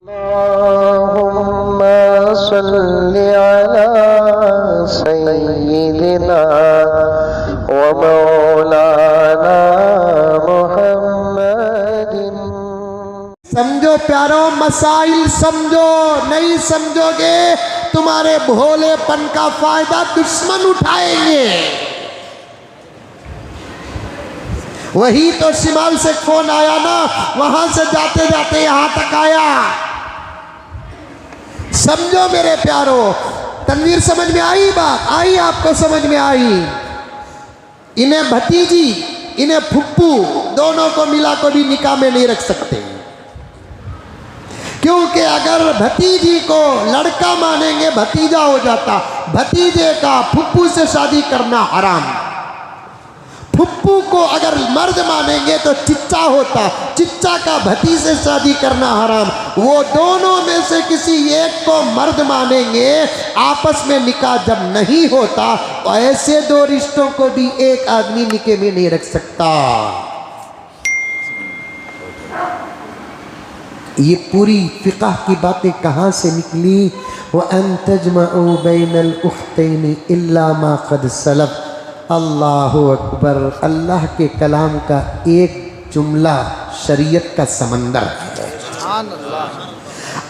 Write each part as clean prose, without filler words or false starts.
अल्लाहुम्मा सल्लि अला सय्यिदिना व मौलाना मुहम्मदिन। समझो प्यारो, मसाइल समझो, नहीं समझोगे तुम्हारे भोलेपन का फायदा दुश्मन उठाएंगे। वही तो शिमाल से फोन आया ना, वहां से जाते जाते यहां तक आया। समझो मेरे प्यारो, तनवीर समझ में आई बात? आई? आपको समझ में आई? इन्हें भतीजी, इन्हें फुप्पू, दोनों को मिला को भी निकाह में नहीं रख सकते, क्योंकि अगर भतीजी को लड़का मानेंगे भतीजा हो जाता, भतीजे का फुप्पू से शादी करना हराम। फुप्पू को अगर मर्द मानेंगे तो चिच्चा होता, चिच्चा का भतीजे से शादी करना हराम। वो दोनों में से किसी एक को मर्द मानेंगे, आपस में निकाह जब नहीं होता तो ऐसे दो रिश्तों को भी एक आदमी निकाह में नहीं रख सकता। ये पूरी फिक़ह की बातें कहाँ से निकली? व अन तजमअ बैनल उख्तैन इल्ला मा क़द सलफ़। अल्लाहु अकबर। अल्लाह के कलाम का एक जुमला शरीयत का समंदर है।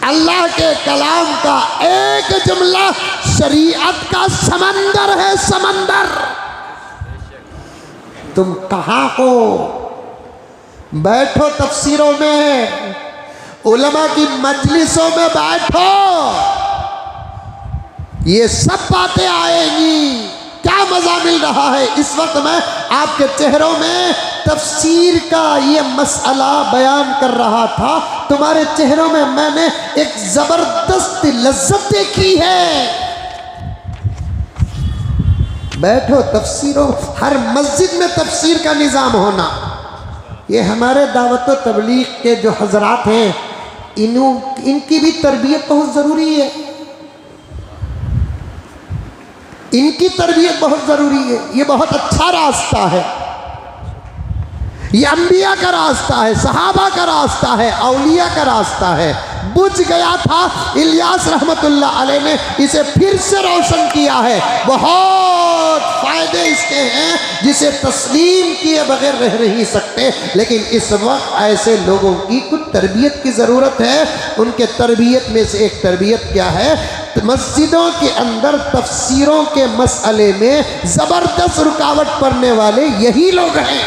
अल्लाह के कलाम का एक जुमला शरीयत का समंदर है, समंदर। तुम कहाँ हो? बैठो तफसीरों में, उलमा की मजलिसों में बैठो, ये सब बातें आएंगी। क्या मजा मिल रहा है इस वक्त? मैं आपके चेहरों में तफसीर का ये मसला बयान कर रहा था, तुम्हारे चेहरों में मैंने एक जबरदस्त लज्जत देखी है। बैठो तफसीरों, हर मस्जिद में तफसीर का निज़ाम होना। ये हमारे दावत व तबलीग के जो हजरात हैं, इनकी भी तरबियत बहुत ज़रूरी है, इनकी तरबियत बहुत ज़रूरी है। ये बहुत अच्छा रास्ता है, ये अंबिया का रास्ता है, सहाबा का रास्ता है, औलिया का रास्ता है। बुझ गया था, इलियास रहमतुल्लाह अलैह ने इसे फिर से रोशन किया है। बहुत फ़ायदे इसके हैं जिसे तस्लीम किए बगैर रह नहीं सकते। लेकिन इस वक्त ऐसे लोगों की कुछ तरबियत की ज़रूरत है। उनके तरबियत में से एक तरबियत क्या है? मस्जिदों के अंदर तफसीरों के मसले में ज़बरदस्त रुकावट पड़ने वाले यही लोग हैं।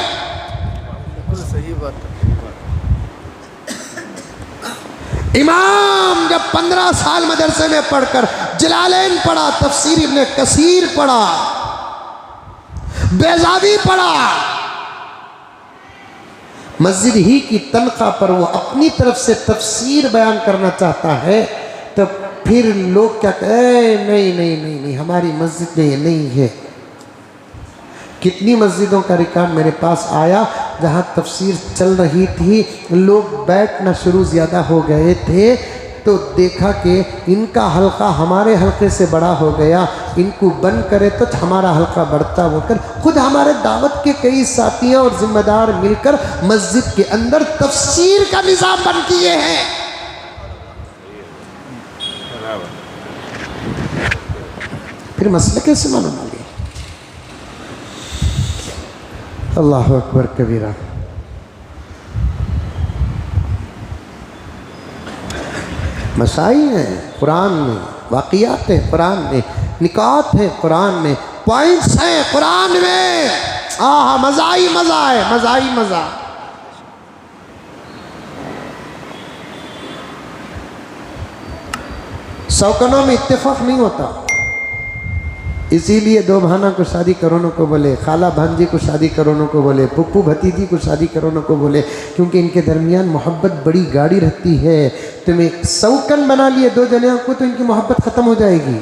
सही बात। इमाम जब 15 साल मदरसे में पढ़कर जलालैन पढ़ा, तफसीर इब्न कसीर पढ़ा, बेज़ावी पढ़ा, मस्जिद ही की तनख्वाह पर वो अपनी तरफ से तफसीर बयान करना चाहता है, तो फिर लोग क्या कहें? नहीं नहीं नहीं नहीं, हमारी मस्जिद में ये नहीं है। कितनी मस्जिदों का रिकॉर्ड मेरे पास आया जहाँ तफसीर चल रही थी, लोग बैठना शुरू ज़्यादा हो गए थे, तो देखा कि इनका हल्का हमारे हल्के से बड़ा हो गया, इनको बंद करे तो हमारा हल्का बढ़ता होकर खुद हमारे दावत के कई साथियों और जिम्मेदार मिलकर मस्जिद के अंदर तफसीर का निज़ाम बन किए हैं। फिर मसला कैसे मालूम होगी? अल्लाह अकबर कबीरा। मसाइल हैं कुरान में, वाक़ियात हैं कुरान में, निकात हैं कुरान में, पॉइंट्स हैं कुरान में। आहा, मज़ा ही मज़ा है, मज़ा ही मज़ा। सौकनों में इत्तेफाक नहीं होता, इसीलिए दो भाना को शादी करोनों को बोले, खाला भांजी को शादी करोनों को बोले, पुप्पू भतीजी को शादी करोनों को बोले, क्योंकि इनके दरमियान मोहब्बत बड़ी गाढ़ी रहती है। तुम्हें सौकन बना लिए दो जने को तो इनकी मोहब्बत ख़त्म हो जाएगी।